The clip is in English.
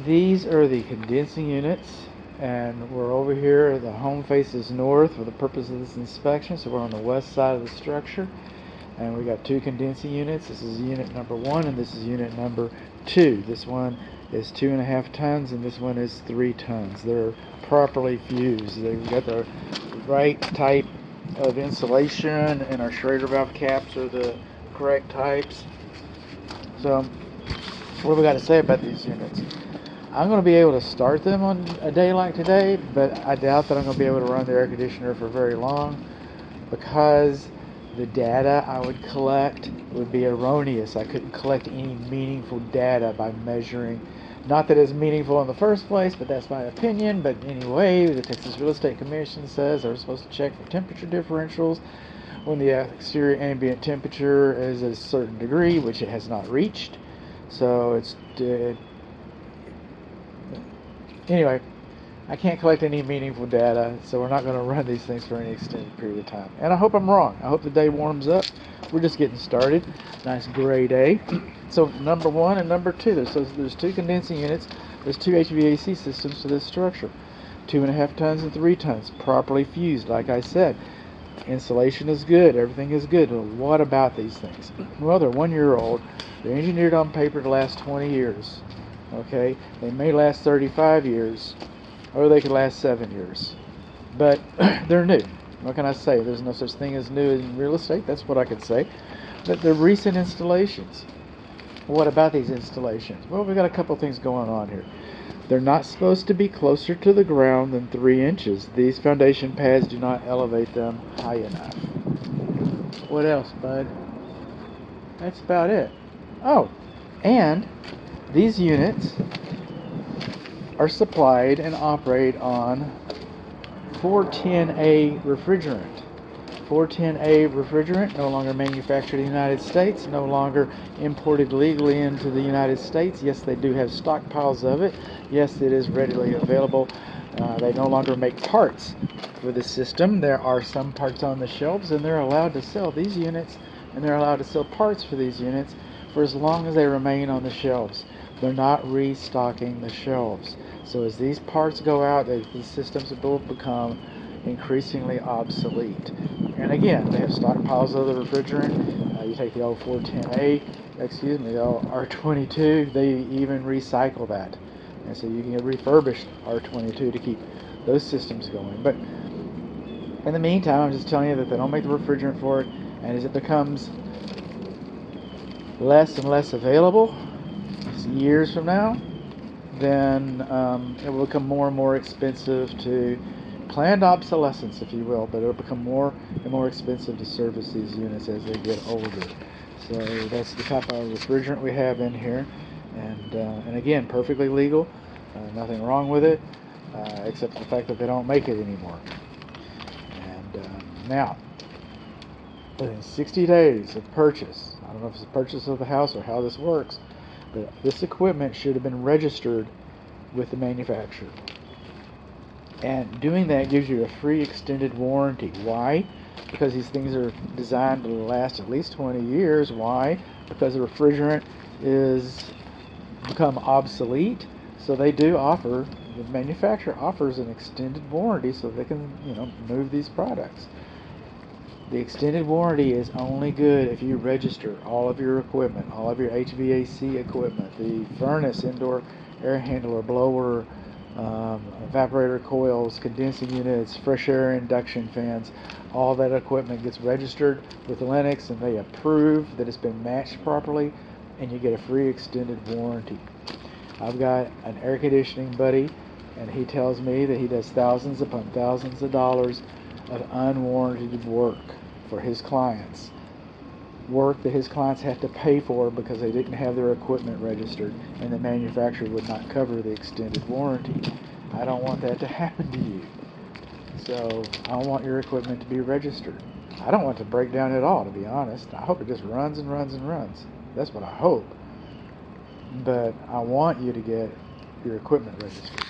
These are the condensing units, and we're over here. The home faces north for the purpose of this inspection, so we're on the west side of the structure. And we got two condensing units. This is unit number 1, and this is unit number 2. This one is 2.5 tons, and this one is 3 tons. They're properly fused. They've got the right type of insulation, and our Schrader valve caps are the correct types. So, what have we got to say about these units? I'm going to be able to start them on a day like today, but I doubt that I'm going to be able to run the air conditioner for very long, because the data I would collect would be erroneous. I couldn't collect any meaningful data by measuring. Not that it's meaningful in the first place, but that's my opinion. But anyway, the Texas Real Estate Commission says they're supposed to check for temperature differentials when the exterior ambient temperature is a certain degree, which it has not reached. So it's anyway, I can't collect any meaningful data, so we're not going to run these things for any extended period of time. And I hope I'm wrong. I hope the day warms up. We're just getting started. Nice gray day. So number 1 and number 2, there's 2 condensing units. There's 2 HVAC systems to this structure. 2.5 tons and 3 tons, properly fused, like I said. Insulation is good. Everything is good. But what about these things? Well, they're 1 year old. They're engineered on paper to last 20 years. Okay? They may last 35 years. Or they could last 7 years. But they're new. What can I say? There's no such thing as new in real estate. That's what I could say. But they're recent installations. What about these installations? Well, we've got a couple things going on here. They're not supposed to be closer to the ground than 3 inches. These foundation pads do not elevate them high enough. What else, bud? That's about it. Oh, and these units are supplied and operate on 410A refrigerant. 410A refrigerant, no longer manufactured in the United States, no longer imported legally into the United States. Yes, they do have stockpiles of it. Yes, it is readily available. They no longer make parts for the system. There are some parts on the shelves, and they're allowed to sell these units, and they're allowed to sell parts for these units for as long as they remain on the shelves. They're not restocking the shelves. So as these parts go out, these systems will become increasingly obsolete. And again, they have stockpiles of the refrigerant. You take the old 410A, the old R22, they even recycle that. And so you can get refurbished R22 to keep those systems going. But in the meantime, I'm just telling you that they don't make the refrigerant for it, and as it becomes less and less available, years from now, then it will become more and more expensive to planned obsolescence, if you will, but it'll become more and more expensive to service these units as they get older. So that's the type of refrigerant we have in here, and again, perfectly legal, nothing wrong with it, except the fact that they don't make it anymore. And now, within 60 days of purchase, I don't know if it's the purchase of the house or how this works, but this equipment should have been registered with the manufacturer. And doing that gives you a free extended warranty. Why? Because these things are designed to last at least 20 years. Why? Because the refrigerant is become obsolete. So they do offer, the manufacturer offers an extended warranty so they can, move these products. The extended warranty is only good if you register all of your equipment, all of your HVAC equipment, the furnace, indoor air handler, blower, evaporator coils, condensing units, fresh air induction fans. All that equipment gets registered with Linux, and they approve that it's been matched properly, and you get a free extended warranty. I've got an air conditioning buddy, and he tells me that he does thousands upon thousands of dollars of unwarranted work for his clients. Work that his clients have to pay for because they didn't have their equipment registered, and the manufacturer would not cover the extended warranty. I don't want that to happen to you. So I want your equipment to be registered. I don't want it to break down at all, to be honest. I hope it just runs and runs and runs. That's what I hope. But I want you to get your equipment registered.